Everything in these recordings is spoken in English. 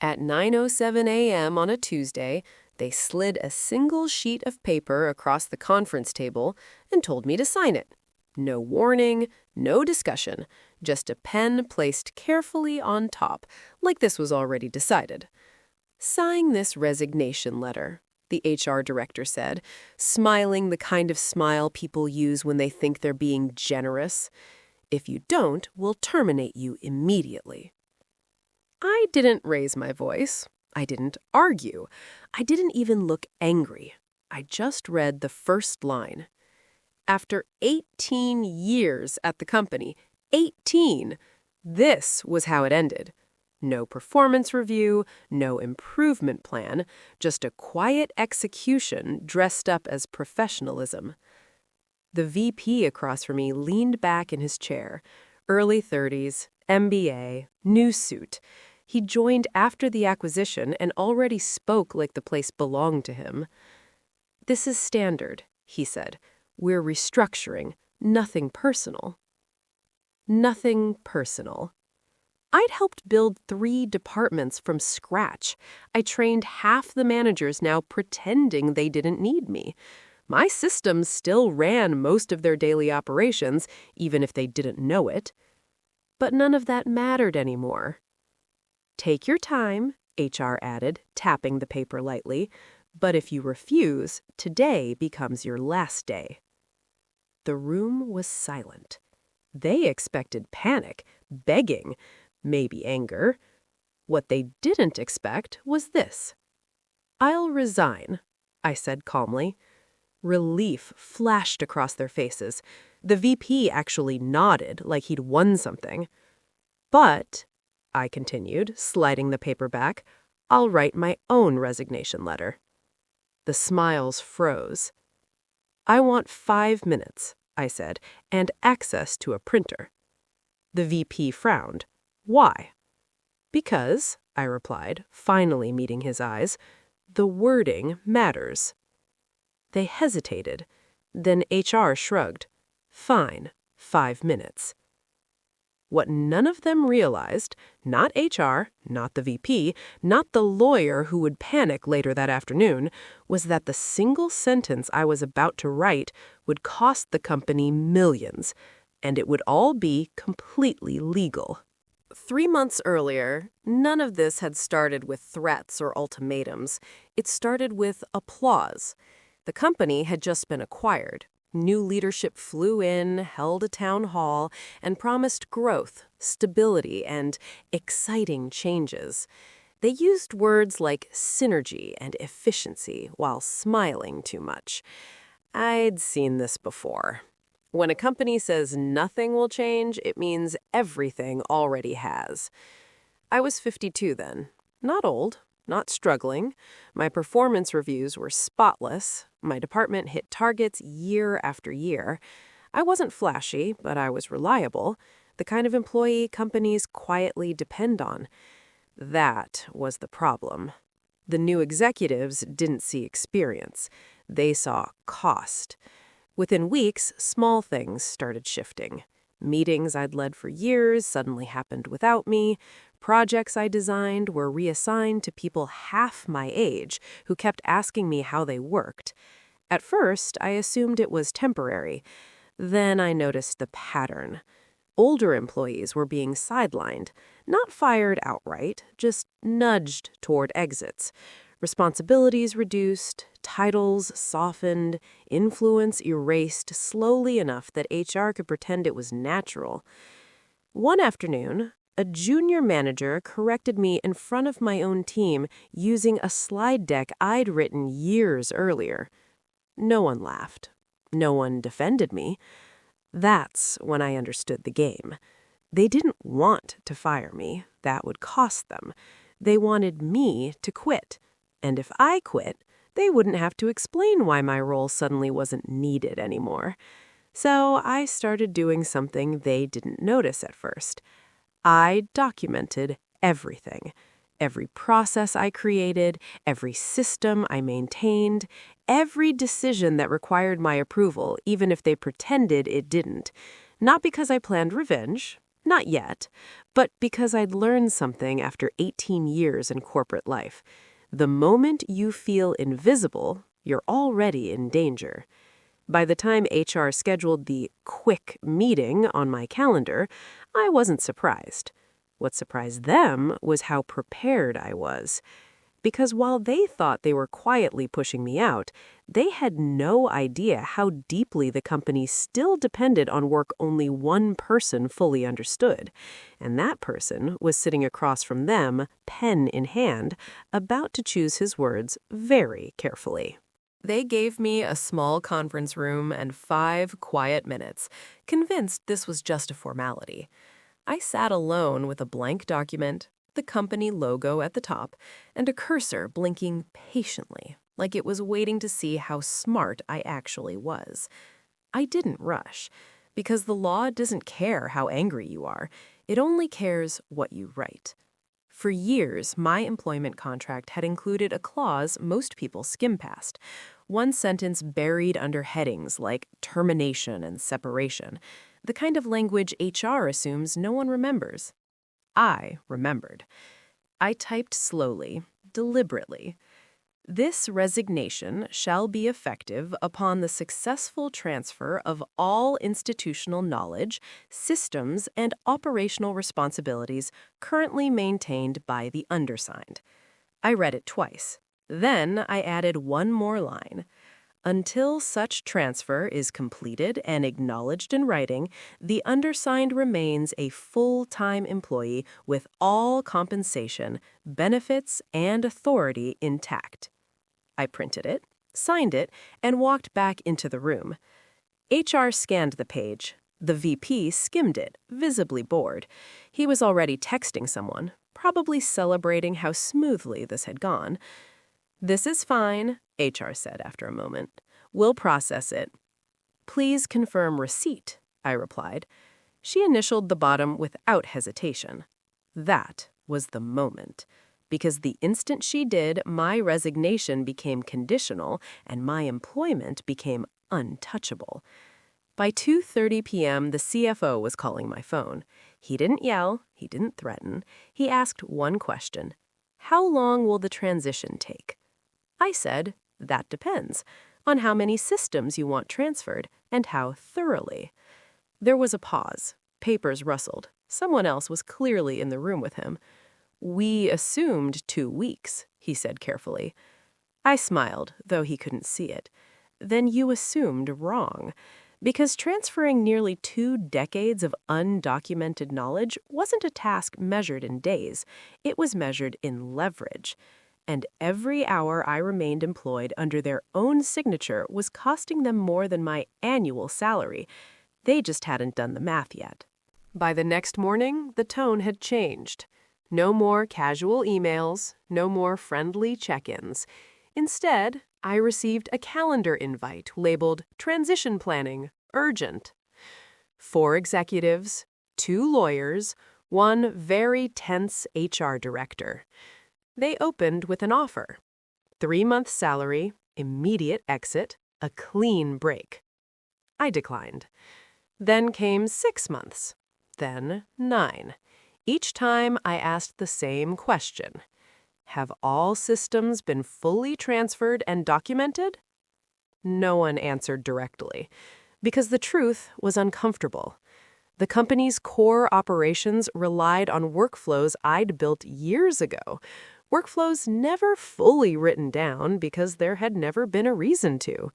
At 9:07 a.m. on a Tuesday, they slid a single sheet of paper across the conference table and told me to sign it. No warning, no discussion, just a pen placed carefully on top, like this was already decided. "Sign this resignation letter," the HR director said, smiling the kind of smile people use when they think they're being generous. "If you don't, we'll terminate you immediately." I didn't raise my voice. I didn't argue. I didn't even look angry. I just read the first line. After 18 years at the company, 18, this was how it ended. No performance review, no improvement plan, just a quiet execution dressed up as professionalism. The VP across from me leaned back in his chair, early 30s, MBA, new suit. He joined after the acquisition and already spoke like the place belonged to him. "This is standard," he said. "We're restructuring. Nothing personal." Nothing personal. I'd helped build 3 departments from scratch. I trained half the managers now pretending they didn't need me. My systems still ran most of their daily operations, even if they didn't know it. But none of that mattered anymore. "Take your time," HR added, tapping the paper lightly. "But if you refuse, today becomes your last day." The room was silent. They expected panic, begging, maybe anger. What they didn't expect was this. "I'll resign," I said calmly. Relief flashed across their faces. The VP actually nodded like he'd won something. "But," I continued, sliding the paper back, "I'll write my own resignation letter." The smiles froze. "I want 5 minutes," I said, "and access to a printer." The VP frowned. "Why?" "Because," I replied, finally meeting his eyes, "the wording matters." They hesitated. Then HR shrugged. "Fine, 5 minutes." What none of them realized, not HR, not the VP, not the lawyer who would panic later that afternoon, was that the single sentence I was about to write would cost the company millions, and it would all be completely legal. 3 months earlier, none of this had started with threats or ultimatums. It started with applause. The company had just been acquired. New leadership flew in, held a town hall, and promised growth, stability, and exciting changes. They used words like synergy and efficiency while smiling too much. I'd seen this before. When a company says nothing will change, it means everything already has. I was 52 then. Not old, not struggling. My performance reviews were spotless. My department hit targets year after year. I wasn't flashy, but I was reliable, the kind of employee companies quietly depend on. That was the problem. The new executives didn't see experience. They saw cost. Within weeks, small things started shifting. Meetings I'd led for years suddenly happened without me. Projects I designed were reassigned to people half my age who kept asking me how they worked. At first, I assumed it was temporary. Then I noticed the pattern. Older employees were being sidelined, not fired outright, just nudged toward exits. Responsibilities reduced, titles softened, influence erased slowly enough that HR could pretend it was natural. One afternoon, a junior manager corrected me in front of my own team using a slide deck I'd written years earlier. No one laughed. No one defended me. That's when I understood the game. They didn't want to fire me. That would cost them. They wanted me to quit. And if I quit, they wouldn't have to explain why my role suddenly wasn't needed anymore. So I started doing something they didn't notice at first. I documented everything. Every process I created, every system I maintained, every decision that required my approval, even if they pretended it didn't. Not because I planned revenge, Not yet, but because I'd learned something after 18 years in corporate life. The moment you feel invisible, you're already in danger. By the time HR scheduled the quick meeting on my calendar, I wasn't surprised. What surprised them was how prepared I was. Because while they thought they were quietly pushing me out, they had no idea how deeply the company still depended on work only one person fully understood. And that person was sitting across from them, pen in hand, about to choose his words very carefully. They gave me a small conference room and 5 quiet minutes, convinced this was just a formality. I sat alone with a blank document, the company logo at the top, and a cursor blinking patiently, like it was waiting to see how smart I actually was. I didn't rush, because the law doesn't care how angry you are. It only cares what you write. For years, my employment contract had included a clause most people skim past. One sentence buried under headings like termination and separation, the kind of language HR assumes no one remembers. I remembered. I typed slowly, deliberately. This resignation shall be effective upon the successful transfer of all institutional knowledge, systems, and operational responsibilities currently maintained by the undersigned. I read it twice. Then I added one more line. Until such transfer is completed and acknowledged in writing, the undersigned remains a full-time employee with all compensation, benefits, and authority intact. I printed it, signed it, and walked back into the room. HR scanned the page. The VP skimmed it, visibly bored. He was already texting someone, probably celebrating how smoothly this had gone. "This is fine," HR said after a moment. "We'll process it." "Please confirm receipt," I replied. She initialed the bottom without hesitation. That was the moment. Because the instant she did, my resignation became conditional and my employment became untouchable. By 2:30 p.m., the CFO was calling my phone. He didn't yell. He didn't threaten. He asked one question. "How long will the transition take?" I said, "That depends on how many systems you want transferred and how thoroughly." There was a pause. Papers rustled. Someone else was clearly in the room with him. "We assumed 2 weeks," he said carefully. I smiled, though he couldn't see it. "Then you assumed wrong. Because transferring nearly 2 decades of undocumented knowledge wasn't a task measured in days. It was measured in leverage. And every hour I remained employed under their own signature was costing them more than my annual salary. They just hadn't done the math yet. By the next morning, the tone had changed. No more casual emails, no more friendly check-ins. Instead, I received a calendar invite labeled Transition Planning, Urgent. 4 executives, 2 lawyers, 1 very tense HR director. They opened with an offer. 3-month salary, immediate exit, a clean break. I declined. Then came 6 months, then 9. Each time I asked the same question. Have all systems been fully transferred and documented? No one answered directly, because the truth was uncomfortable. The company's core operations relied on workflows I'd built years ago, workflows never fully written down because there had never been a reason to.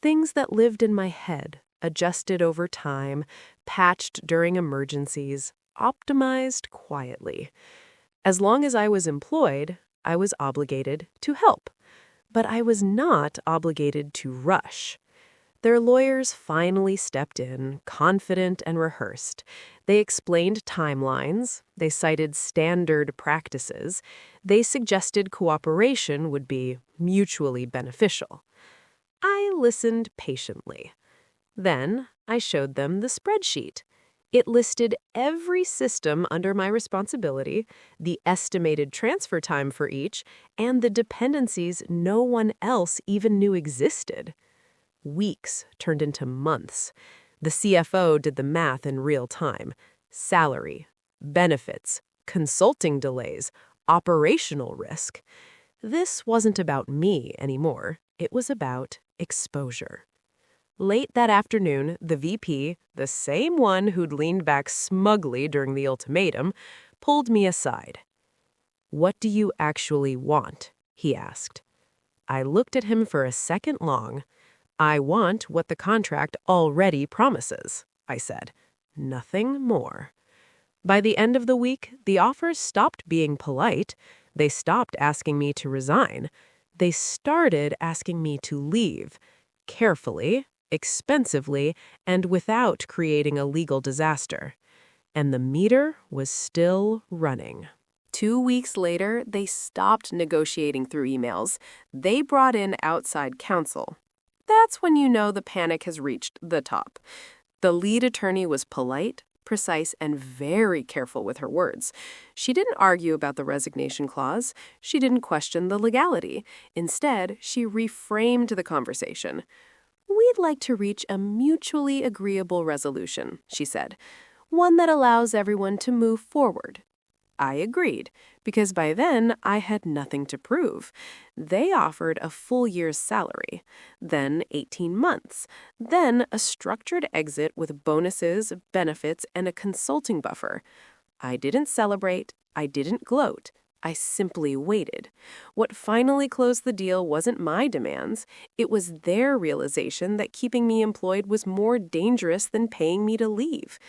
Things that lived in my head, adjusted over time, patched during emergencies, optimized quietly. As long as I was employed, I was obligated to help. But I was not obligated to rush. Their lawyers finally stepped in, confident and rehearsed. They explained timelines. They cited standard practices. They suggested cooperation would be mutually beneficial. I listened patiently. Then I showed them the spreadsheet. It listed every system under my responsibility, the estimated transfer time for each, and the dependencies no one else even knew existed. Weeks turned into months. The CFO did the math in real time. salary, benefits, consulting delays, operational risk. This wasn't about me anymore. It was about exposure. Late that afternoon, the VP, the same one who'd leaned back smugly during the ultimatum, pulled me aside. "What do you actually want?" he asked. I looked at him for a second long. "I want what the contract already promises," I said. "Nothing more." By the end of the week, the offers stopped being polite. They stopped asking me to resign. They started asking me to leave, carefully, expensively, and without creating a legal disaster. And the meter was still running. 2 weeks later, they stopped negotiating through emails. They brought in outside counsel. That's when you know the panic has reached the top. The lead attorney was polite, precise, and very careful with her words. She didn't argue about the resignation clause. She didn't question the legality. Instead, she reframed the conversation. "We'd like to reach a mutually agreeable resolution," she said, "one that allows everyone to move forward." I agreed, because by then I had nothing to prove. They offered a full year's salary, then 18 months, then a structured exit with bonuses, benefits, and a consulting buffer. I didn't celebrate. I didn't gloat. I simply waited. What finally closed the deal wasn't my demands. It was their realization that keeping me employed was more dangerous than paying me to leave.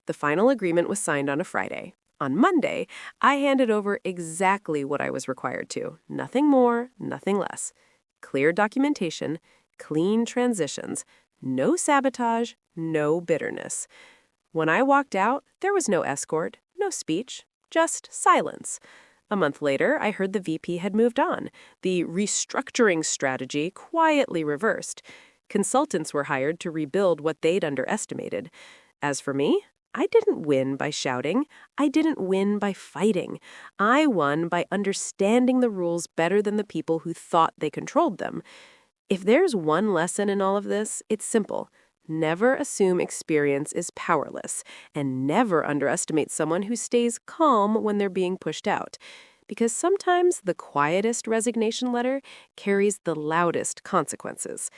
The final agreement was signed on a Friday. On Monday, I handed over exactly what I was required to. Nothing more, nothing less. Clear documentation, clean transitions, no sabotage, no bitterness. When I walked out, there was no escort, no speech, just silence. A month later, I heard the VP had moved on. The restructuring strategy quietly reversed. Consultants were hired to rebuild what they'd underestimated. As for me, I didn't win by shouting. I didn't win by fighting. I won by understanding the rules better than the people who thought they controlled them. If there's one lesson in all of this, it's simple. Never assume experience is powerless, and never underestimate someone who stays calm when they're being pushed out. Because sometimes the quietest resignation letter carries the loudest consequences.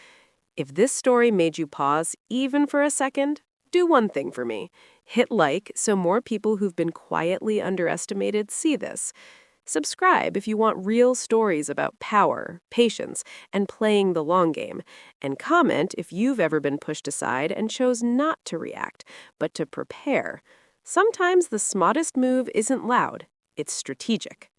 If this story made you pause even for a second, do one thing for me. Hit like so more people who've been quietly underestimated see this. Subscribe if you want real stories about power, patience, and playing the long game. And comment if you've ever been pushed aside and chose not to react, but to prepare. Sometimes the smartest move isn't loud, it's strategic.